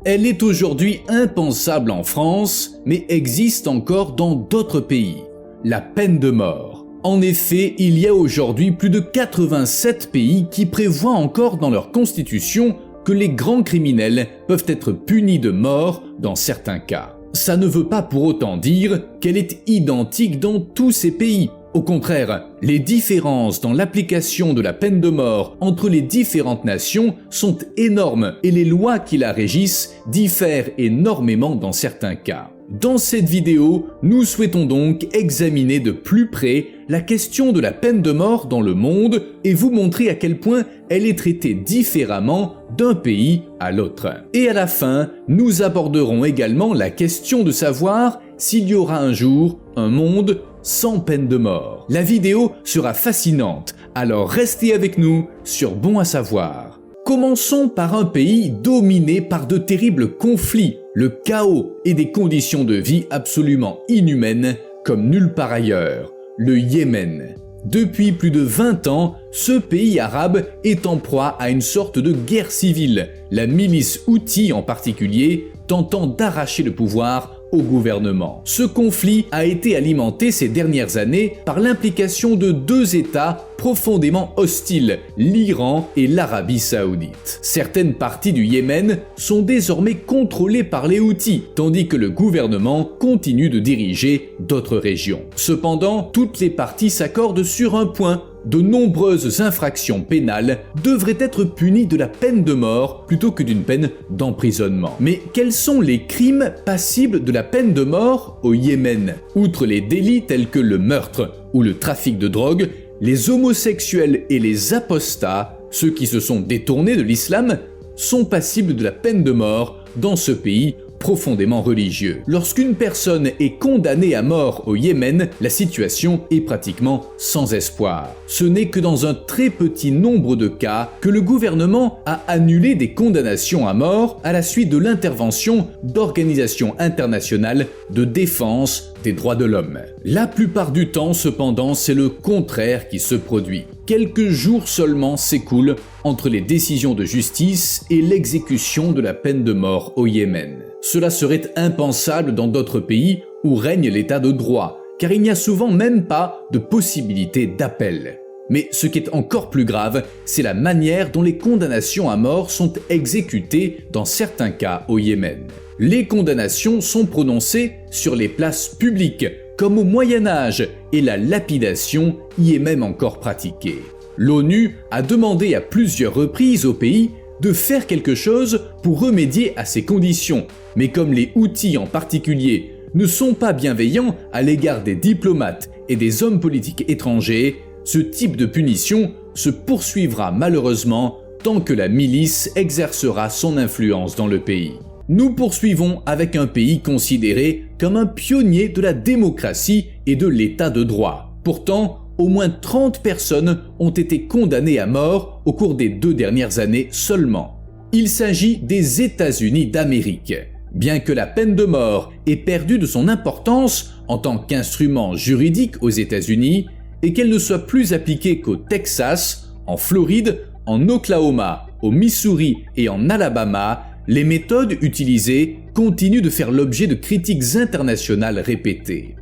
Elle est aujourd'hui impensable en France, mais existe encore dans d'autres pays. La peine de mort. En effet, il y a aujourd'hui plus de 87 pays qui prévoient encore dans leur constitution que les grands criminels peuvent être punis de mort dans certains cas. Ça ne veut pas pour autant dire qu'elle est identique dans tous ces pays. Au contraire, les différences dans l'application de la peine de mort entre les différentes nations sont énormes et les lois qui la régissent diffèrent énormément dans certains cas. Dans cette vidéo, nous souhaitons donc examiner de plus près la question de la peine de mort dans le monde et vous montrer à quel point elle est traitée différemment d'un pays à l'autre. Et à la fin, nous aborderons également la question de savoir s'il y aura un jour un monde sans peine de mort. La vidéo sera fascinante, alors restez avec nous sur Bon à savoir. Commençons par un pays dominé par de terribles conflits, le chaos et des conditions de vie absolument inhumaines comme nulle part ailleurs, le Yémen. Depuis plus de 20 ans, ce pays arabe est en proie à une sorte de guerre civile, la milice Houthi en particulier tentant d'arracher le pouvoir au gouvernement. Ce conflit a été alimenté ces dernières années par l'implication de deux États profondément hostiles, l'Iran et l'Arabie Saoudite. Certaines parties du Yémen sont désormais contrôlées par les Houthis, tandis que le gouvernement continue de diriger d'autres régions. Cependant, toutes les parties s'accordent sur un point: de nombreuses infractions pénales devraient être punies de la peine de mort plutôt que d'une peine d'emprisonnement. Mais quels sont les crimes passibles de la peine de mort au Yémen? Outre les délits tels que le meurtre ou le trafic de drogue, les homosexuels et les apostats, ceux qui se sont détournés de l'islam, sont passibles de la peine de mort dans ce pays profondément religieux. Lorsqu'une personne est condamnée à mort au Yémen, la situation est pratiquement sans espoir. Ce n'est que dans un très petit nombre de cas que le gouvernement a annulé des condamnations à mort à la suite de l'intervention d'organisations internationales de défense des droits de l'homme. La plupart du temps, cependant, c'est le contraire qui se produit. Quelques jours seulement s'écoulent entre les décisions de justice et l'exécution de la peine de mort au Yémen. Cela serait impensable dans d'autres pays où règne l'état de droit, car il n'y a souvent même pas de possibilité d'appel. Mais ce qui est encore plus grave, c'est la manière dont les condamnations à mort sont exécutées dans certains cas au Yémen. Les condamnations sont prononcées sur les places publiques, comme au Moyen-Âge, et la lapidation y est même encore pratiquée. L'ONU a demandé à plusieurs reprises au pays de faire quelque chose pour remédier à ces conditions, mais comme les Houthis en particulier ne sont pas bienveillants à l'égard des diplomates et des hommes politiques étrangers, ce type de punition se poursuivra malheureusement tant que la milice exercera son influence dans le pays. Nous poursuivons avec un pays considéré comme un pionnier de la démocratie et de l'état de droit. Pourtant, au moins 30 personnes ont été condamnées à mort au cours des 2 dernières années seulement. Il s'agit des États-Unis d'Amérique. Bien que la peine de mort ait perdu de son importance en tant qu'instrument juridique aux États-Unis et qu'elle ne soit plus appliquée qu'au Texas, en Floride, en Oklahoma, au Missouri et en Alabama, les méthodes utilisées continuent de faire l'objet de critiques internationales répétées.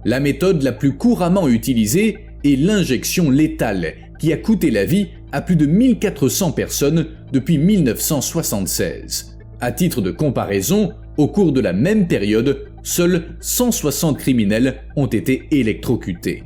La méthode la plus couramment utilisée est l'injection létale, qui a coûté la vie à plus de 1400 personnes depuis 1976. À titre de comparaison, au cours de la même période, seuls 160 criminels ont été électrocutés.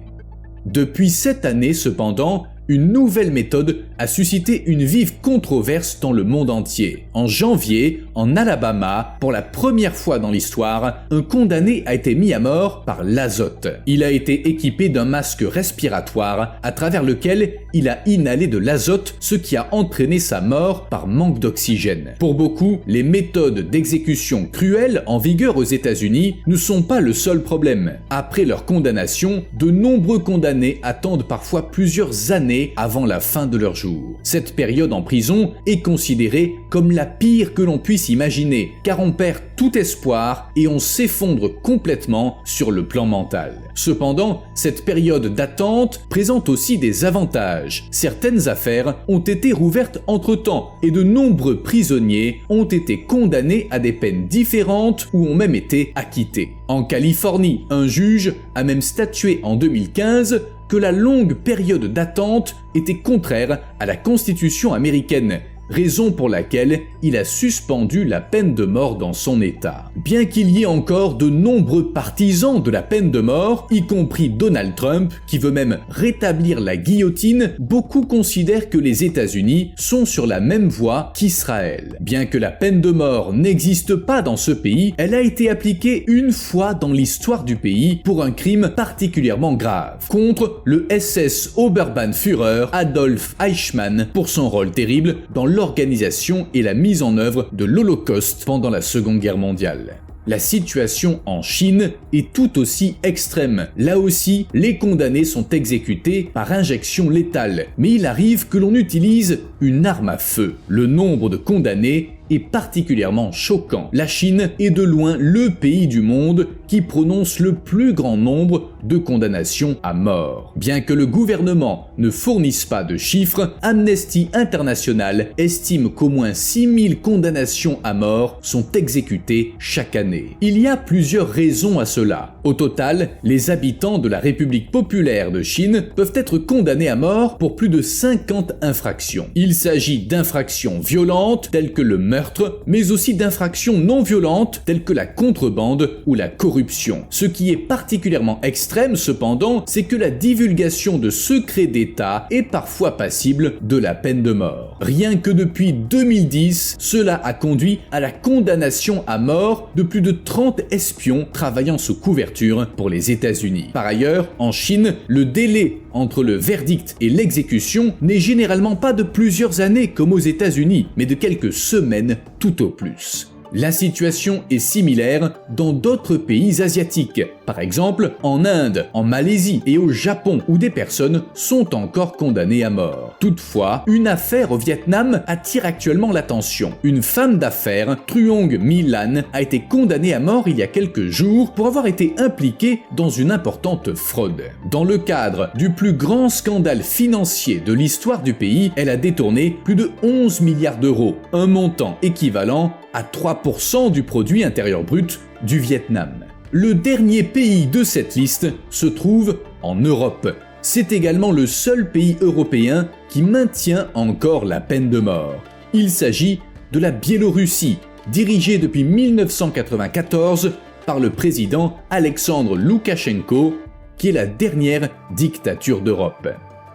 Depuis cette année cependant, une nouvelle méthode a suscité une vive controverse dans le monde entier. En janvier, en Alabama, pour la première fois dans l'histoire, un condamné a été mis à mort par l'azote. Il a été équipé d'un masque respiratoire à travers lequel il a inhalé de l'azote, ce qui a entraîné sa mort par manque d'oxygène. Pour beaucoup, les méthodes d'exécution cruelles en vigueur aux États-Unis ne sont pas le seul problème. Après leur condamnation, de nombreux condamnés attendent parfois plusieurs années libérés avant la fin de leur jour. Cette période en prison est considérée comme la pire que l'on puisse imaginer, car on perd tout espoir et on s'effondre complètement sur le plan mental. Cependant, cette période d'attente présente aussi des avantages. Certaines affaires ont été rouvertes entre-temps et de nombreux prisonniers ont été condamnés à des peines différentes ou ont même été acquittés. En Californie, un juge a même statué en 2015 que la longue période d'attente était contraire à la Constitution américaine, raison pour laquelle il a suspendu la peine de mort dans son État. Bien qu'il y ait encore de nombreux partisans de la peine de mort, y compris Donald Trump, qui veut même rétablir la guillotine, beaucoup considèrent que les États-Unis sont sur la même voie qu'Israël. Bien que la peine de mort n'existe pas dans ce pays, elle a été appliquée une fois dans l'histoire du pays pour un crime particulièrement grave, contre le SS Oberbannführer Adolf Eichmann pour son rôle terrible dans l'organisation et la mise en œuvre de l'Holocauste pendant la Seconde Guerre mondiale. La situation en Chine est tout aussi extrême. Là aussi, les condamnés sont exécutés par injection létale, mais il arrive que l'on utilise une arme à feu. Le nombre de condamnés est particulièrement choquant. La Chine est de loin le pays du monde qui prononce le plus grand nombre de condamnations à mort. Bien que le gouvernement ne fournisse pas de chiffres, Amnesty International estime qu'au moins 6000 condamnations à mort sont exécutées chaque année. Il y a plusieurs raisons à cela. Au total, les habitants de la République populaire de Chine peuvent être condamnés à mort pour plus de 50 infractions. Il s'agit d'infractions violentes telles que le meurtre, mais aussi d'infractions non violentes telles que la contrebande ou la corruption. Ce qui est particulièrement extrême cependant, c'est que la divulgation de secrets d'État est parfois passible de la peine de mort. Rien que depuis 2010, cela a conduit à la condamnation à mort de plus de 30 espions travaillant sous couverture pour les États-Unis. Par ailleurs, en Chine, le délai entre le verdict et l'exécution n'est généralement pas de plusieurs années comme aux États-Unis, mais de quelques semaines tout au plus. La situation est similaire dans d'autres pays asiatiques, par exemple en Inde, en Malaisie et au Japon, où des personnes sont encore condamnées à mort. Toutefois, une affaire au Vietnam attire actuellement l'attention. Une femme d'affaires, Truong My Lan, a été condamnée à mort il y a quelques jours pour avoir été impliquée dans une importante fraude. Dans le cadre du plus grand scandale financier de l'histoire du pays, elle a détourné plus de 11 milliards d'euros, un montant équivalent à 3% du produit intérieur brut du Vietnam. Le dernier pays de cette liste se trouve en Europe. C'est également le seul pays européen qui maintient encore la peine de mort. Il s'agit de la Biélorussie, dirigée depuis 1994 par le président Alexandre Loukachenko, qui est la dernière dictature d'Europe.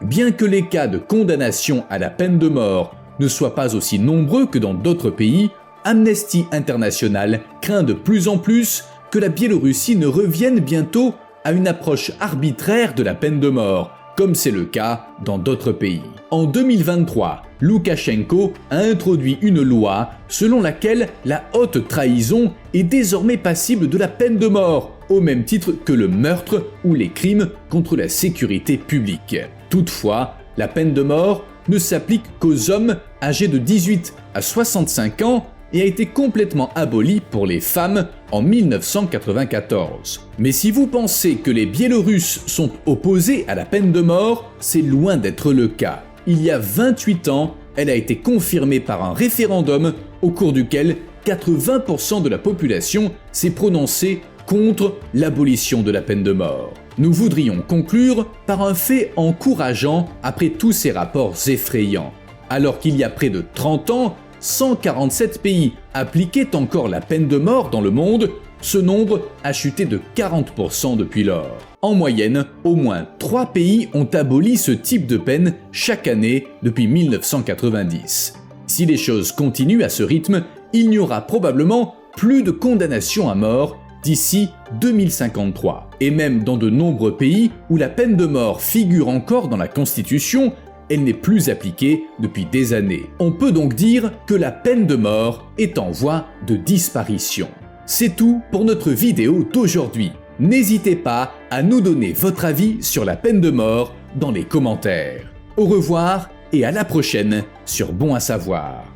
Bien que les cas de condamnation à la peine de mort ne soient pas aussi nombreux que dans d'autres pays, Amnesty International craint de plus en plus que la Biélorussie ne revienne bientôt à une approche arbitraire de la peine de mort, comme c'est le cas dans d'autres pays. En 2023, Loukachenko a introduit une loi selon laquelle la haute trahison est désormais passible de la peine de mort, au même titre que le meurtre ou les crimes contre la sécurité publique. Toutefois, la peine de mort ne s'applique qu'aux hommes âgés de 18 à 65 ans et a été complètement abolie pour les femmes en 1994. Mais si vous pensez que les Biélorusses sont opposés à la peine de mort, c'est loin d'être le cas. Il y a 28 ans, elle a été confirmée par un référendum au cours duquel 80% de la population s'est prononcée contre l'abolition de la peine de mort. Nous voudrions conclure par un fait encourageant après tous ces rapports effrayants. Alors qu'il y a près de 30 ans, 147 pays appliquaient encore la peine de mort dans le monde, ce nombre a chuté de 40% depuis lors. En moyenne, au moins 3 pays ont aboli ce type de peine chaque année depuis 1990. Si les choses continuent à ce rythme, il n'y aura probablement plus de condamnations à mort d'ici 2053. Et même dans de nombreux pays où la peine de mort figure encore dans la Constitution, elle n'est plus appliquée depuis des années. On peut donc dire que la peine de mort est en voie de disparition. C'est tout pour notre vidéo d'aujourd'hui. N'hésitez pas à nous donner votre avis sur la peine de mort dans les commentaires. Au revoir et à la prochaine sur Bon à savoir.